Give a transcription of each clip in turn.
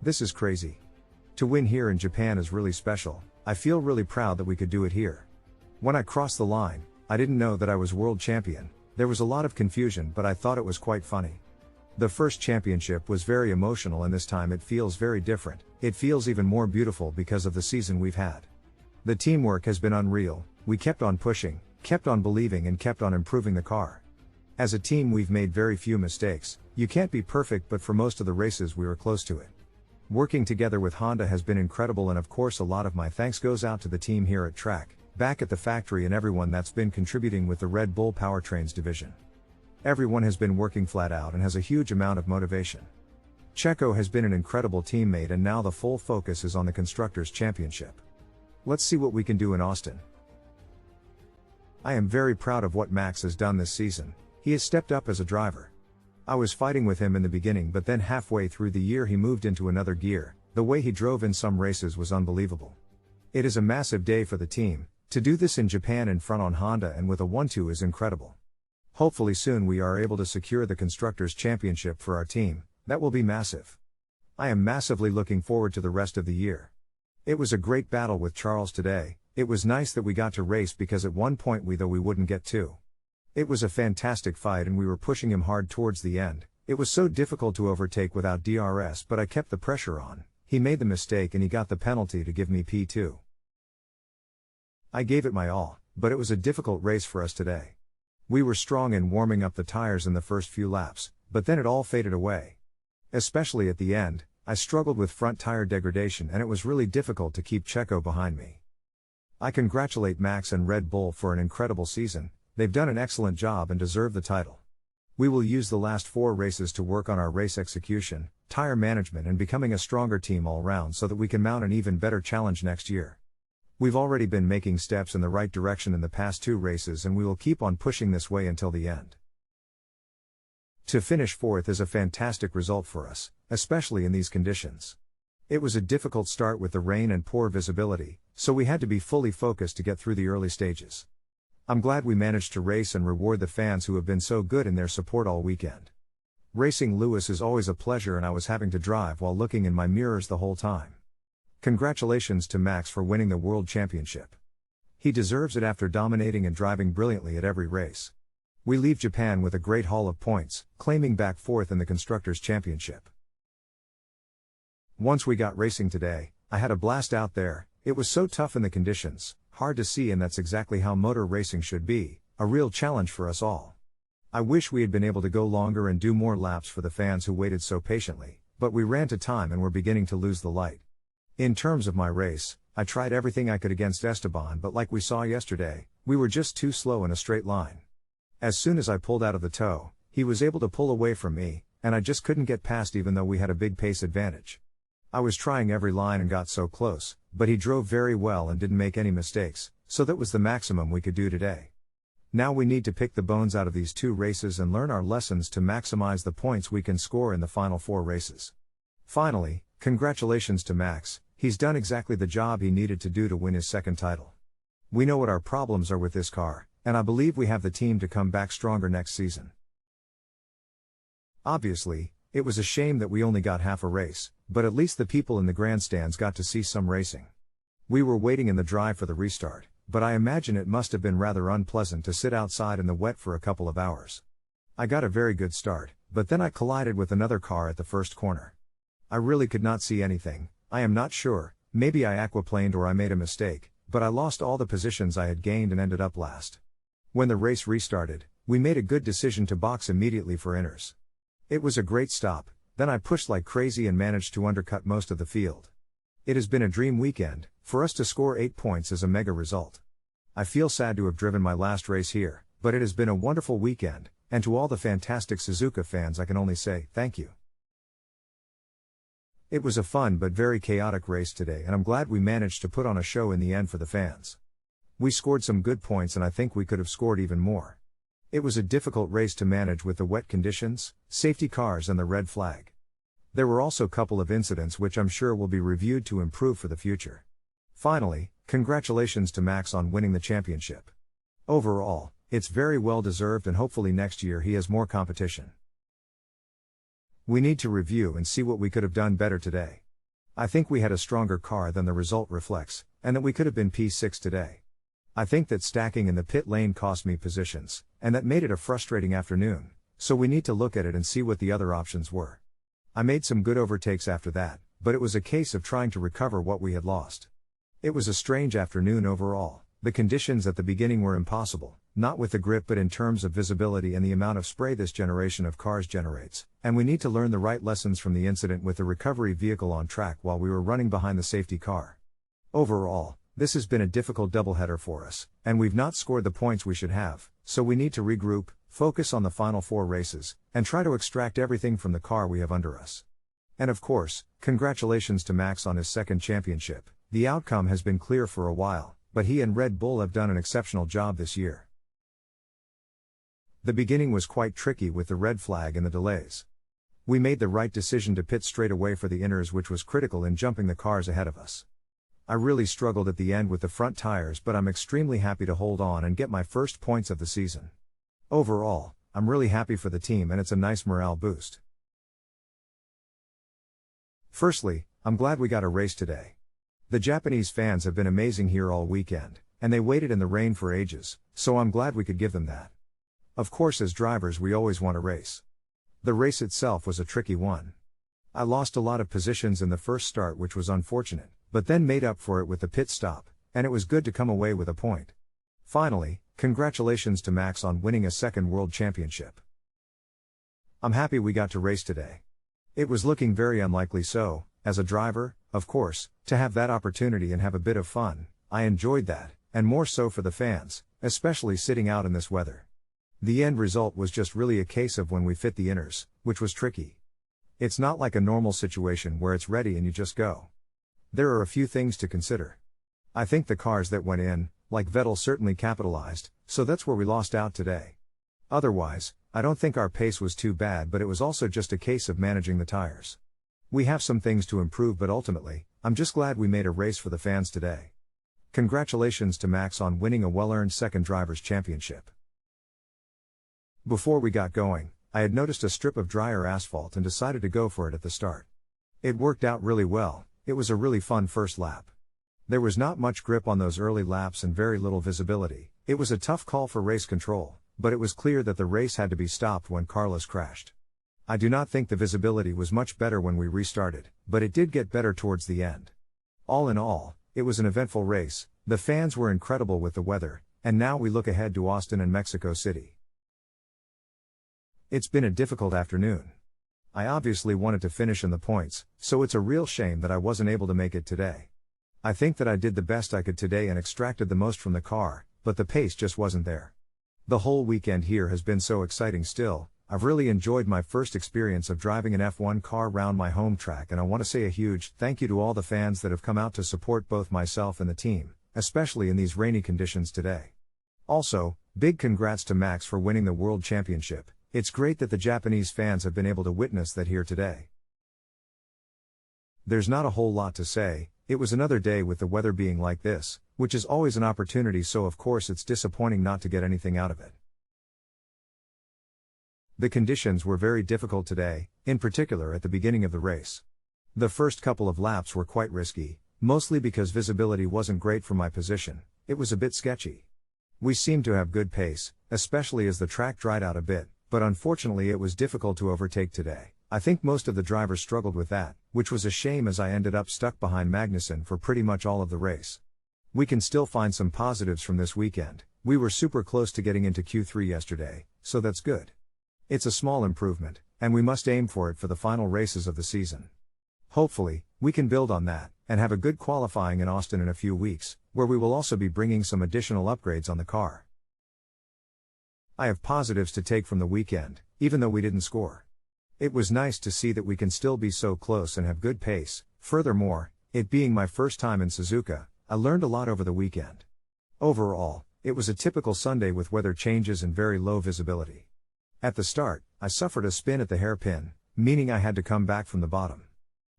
This is crazy. To win here in Japan is really special. I feel really proud that we could do it here. When I crossed the line, I didn't know that I was world champion. There was a lot of confusion, but I thought it was quite funny. The first championship was very emotional, and this time it feels very different. It feels even more beautiful because of the season we've had. The teamwork has been unreal. We kept on pushing, kept on believing, and kept on improving the car. As a team, we've made very few mistakes. You can't be perfect, but for most of the races we were close to it. Working together with Honda has been incredible, and of course a lot of my thanks goes out to the team here at track, back at the factory, and everyone that's been contributing with the Red Bull Powertrains division. Everyone has been working flat out and has a huge amount of motivation. Checo has been an incredible teammate, and now the full focus is on the Constructors' Championship. Let's see what we can do in Austin. I am very proud of what Max has done this season. He has stepped up as a driver. I was fighting with him in the beginning, but then halfway through the year he moved into another gear. The way he drove in some races was unbelievable. It is a massive day for the team. To do this in Japan in front on Honda and with a 1-2 is incredible. Hopefully soon we are able to secure the Constructors' Championship for our team. That will be massive. I am massively looking forward to the rest of the year. It was a great battle with Charles today. It was nice that we got to race, because at one point we thought we wouldn't get to. It was a fantastic fight and we were pushing him hard towards the end. It was so difficult to overtake without DRS, but I kept the pressure on. He made the mistake and he got the penalty to give me P2. I gave it my all, but it was a difficult race for us today. We were strong in warming up the tires in the first few laps, but then it all faded away. Especially at the end, I struggled with front tire degradation and it was really difficult to keep Checo behind me. I congratulate Max and Red Bull for an incredible season. They've done an excellent job and deserve the title. We will use the last 4 races to work on our race execution, tire management, and becoming a stronger team all round so that we can mount an even better challenge next year. We've already been making steps in the right direction in the past 2 races, and we will keep on pushing this way until the end. To finish 4th is a fantastic result for us, especially in these conditions. It was a difficult start with the rain and poor visibility, so we had to be fully focused to get through the early stages. I'm glad we managed to race and reward the fans who have been so good in their support all weekend. Racing Lewis is always a pleasure, and I was having to drive while looking in my mirrors the whole time. Congratulations to Max for winning the World Championship. He deserves it after dominating and driving brilliantly at every race. We leave Japan with a great haul of points, claiming back 4th in the Constructors' Championship. Once we got racing today, I had a blast out there. It was so tough in the conditions, hard to see, and that's exactly how motor racing should be, a real challenge for us all. I wish we had been able to go longer and do more laps for the fans who waited so patiently, but we ran to time and were beginning to lose the light. In terms of my race, I tried everything I could against Esteban, but like we saw yesterday, we were just too slow in a straight line. As soon as I pulled out of the tow, he was able to pull away from me, and I just couldn't get past even though we had a big pace advantage. I was trying every line and got so close, but he drove very well and didn't make any mistakes, so that was the maximum we could do today. Now we need to pick the bones out of these 2 races and learn our lessons to maximize the points we can score in the final 4 races. Finally, congratulations to Max. He's done exactly the job he needed to do to win his 2nd title. We know what our problems are with this car, and I believe we have the team to come back stronger next season. Obviously, it was a shame that we only got half a race, but at least the people in the grandstands got to see some racing. We were waiting in the drive for the restart, but I imagine it must have been rather unpleasant to sit outside in the wet for a couple of hours. I got a very good start, but then I collided with another car at the first corner. I really could not see anything. I am not sure, maybe I aquaplaned or I made a mistake, but I lost all the positions I had gained and ended up last. When the race restarted, we made a good decision to box immediately for inners. It was a great stop, then I pushed like crazy and managed to undercut most of the field. It has been a dream weekend. For us to score 8 points is a mega result. I feel sad to have driven my last race here, but it has been a wonderful weekend, and to all the fantastic Suzuka fans I can only say, thank you. It was a fun but very chaotic race today, and I'm glad we managed to put on a show in the end for the fans. We scored some good points and I think we could have scored even more. It was a difficult race to manage with the wet conditions, safety cars and the red flag. There were also a couple of incidents which I'm sure will be reviewed to improve for the future. Finally, congratulations to Max on winning the championship. Overall, it's very well deserved and hopefully next year he has more competition. We need to review and see what we could have done better today. I think we had a stronger car than the result reflects, and that we could have been P6 today. I think that stacking in the pit lane cost me positions, and that made it a frustrating afternoon, so we need to look at it and see what the other options were. I made some good overtakes after that, but it was a case of trying to recover what we had lost. It was a strange afternoon overall. The conditions at the beginning were impossible, not with the grip but in terms of visibility and the amount of spray this generation of cars generates, and we need to learn the right lessons from the incident with the recovery vehicle on track while we were running behind the safety car. Overall, this has been a difficult doubleheader for us, and we've not scored the points we should have, so we need to regroup, focus on the final 4 races, and try to extract everything from the car we have under us. And of course, congratulations to Max on his second championship. The outcome has been clear for a while, but he and Red Bull have done an exceptional job this year. The beginning was quite tricky with the red flag and the delays. We made the right decision to pit straight away for the inners, which was critical in jumping the cars ahead of us. I really struggled at the end with the front tires, but I'm extremely happy to hold on and get my first points of the season. Overall, I'm really happy for the team and it's a nice morale boost. Firstly, I'm glad we got a race today. The Japanese fans have been amazing here all weekend, and they waited in the rain for ages, so I'm glad we could give them that. Of course, as drivers we always want a race. The race itself was a tricky one. I lost a lot of positions in the first start, which was unfortunate, but then made up for it with the pit stop, and it was good to come away with a point. Finally, congratulations to Max on winning a second world championship. I'm happy we got to race today. It was looking very unlikely, so, as a driver, of course, to have that opportunity and have a bit of fun, I enjoyed that, and more so for the fans, especially sitting out in this weather. The end result was just really a case of when we fit the inners, which was tricky. It's not like a normal situation where it's ready and you just go. There are a few things to consider. I think the cars that went in, like Vettel, certainly capitalized, so that's where we lost out today. Otherwise, I don't think our pace was too bad, but it was also just a case of managing the tires. We have some things to improve, but ultimately, I'm just glad we made a race for the fans today. Congratulations to Max on winning a well-earned second Drivers' Championship. Before we got going, I had noticed a strip of drier asphalt and decided to go for it at the start. It worked out really well. It was a really fun first lap. There was not much grip on those early laps and very little visibility. It was a tough call for race control, but it was clear that the race had to be stopped when Carlos crashed. I do not think the visibility was much better when we restarted, but it did get better towards the end. All in all, it was an eventful race. The fans were incredible with the weather, and now we look ahead to Austin and Mexico City. It's been a difficult afternoon. I obviously wanted to finish in the points, so it's a real shame that I wasn't able to make it today. I think that I did the best I could today and extracted the most from the car, but the pace just wasn't there. The whole weekend here has been so exciting still. I've really enjoyed my first experience of driving an F1 car round my home track, and I want to say a huge thank you to all the fans that have come out to support both myself and the team, especially in these rainy conditions today. Also, big congrats to Max for winning the World Championship. It's great that the Japanese fans have been able to witness that here today. There's not a whole lot to say. It was another day with the weather being like this, which is always an opportunity, so of course it's disappointing not to get anything out of it. The conditions were very difficult today, in particular at the beginning of the race. The first couple of laps were quite risky, mostly because visibility wasn't great from my position. It was a bit sketchy. We seemed to have good pace, especially as the track dried out a bit, but unfortunately it was difficult to overtake today. I think most of the drivers struggled with that, which was a shame as I ended up stuck behind Magnussen for pretty much all of the race. We can still find some positives from this weekend. We were super close to getting into Q3 yesterday, so that's good. It's a small improvement, and we must aim for it for the final races of the season. Hopefully, we can build on that, and have a good qualifying in Austin in a few weeks, where we will also be bringing some additional upgrades on the car. I have positives to take from the weekend, even though we didn't score. It was nice to see that we can still be so close and have good pace. Furthermore, it being my first time in Suzuka, I learned a lot over the weekend. Overall, it was a typical Sunday with weather changes and very low visibility. At the start, I suffered a spin at the hairpin, meaning I had to come back from the bottom.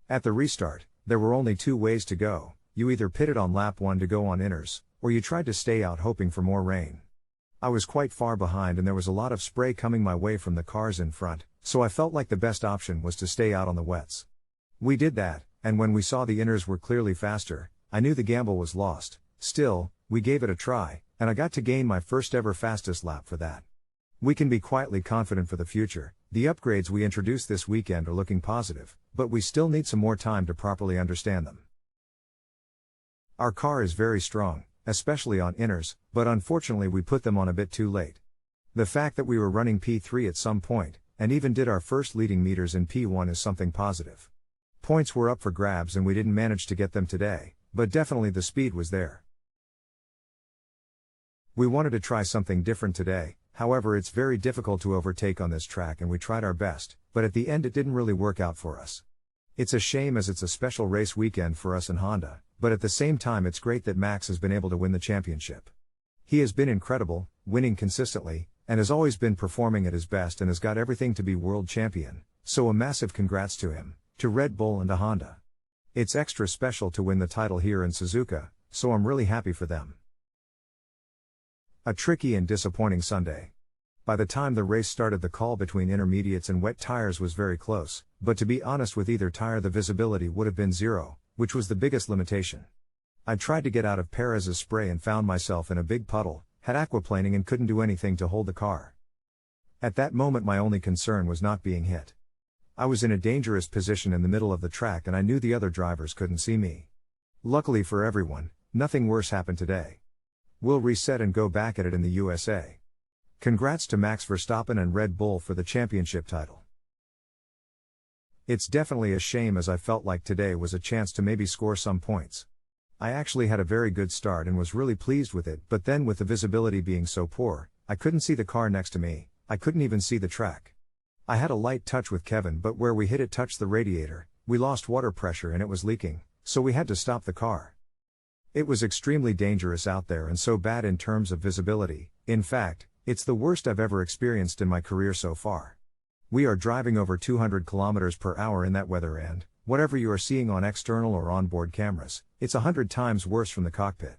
At the restart, there were only 2 ways to go. You either pitted on lap 1 to go on inners, or you tried to stay out hoping for more rain. I was quite far behind and there was a lot of spray coming my way from the cars in front, so I felt like the best option was to stay out on the wets. We did that, and when we saw the inners were clearly faster, I knew the gamble was lost. Still, we gave it a try, and I got to gain my first ever fastest lap for that. We can be quietly confident for the future. The upgrades we introduced this weekend are looking positive, but we still need some more time to properly understand them. Our car is very strong, especially on inners, but unfortunately we put them on a bit too late. The fact that we were running P3 at some point, and even did our first leading meters in P1 is something positive. Points were up for grabs and we didn't manage to get them today, but definitely the speed was there. We wanted to try something different today, however it's very difficult to overtake on this track and we tried our best, but at the end it didn't really work out for us. It's a shame as it's a special race weekend for us in Honda, but at the same time it's great that Max has been able to win the championship. He has been incredible, winning consistently, and has always been performing at his best and has got everything to be world champion, so a massive congrats to him, to Red Bull and to Honda. It's extra special to win the title here in Suzuka, so I'm really happy for them. A tricky and disappointing Sunday. By the time the race started the call between intermediates and wet tires was very close, but to be honest with either tire the visibility would have been zero, which was the biggest limitation. I tried to get out of Perez's spray and found myself in a big puddle, had aquaplaning and couldn't do anything to hold the car. At that moment my only concern was not being hit. I was in a dangerous position in the middle of the track and I knew the other drivers couldn't see me. Luckily for everyone, nothing worse happened today. We'll reset and go back at it in the USA. Congrats to Max Verstappen and Red Bull for the championship title. It's definitely a shame as I felt like today was a chance to maybe score some points. I actually had a very good start and was really pleased with it, but then with the visibility being so poor, I couldn't see the car next to me, I couldn't even see the track. I had a light touch with Kevin, but where we hit it touched the radiator, we lost water pressure and it was leaking, so we had to stop the car. It was extremely dangerous out there and so bad in terms of visibility. In fact, it's the worst I've ever experienced in my career so far. We are driving over 200 km per hour in that weather and, whatever you are seeing on external or onboard cameras, it's 100 times worse from the cockpit.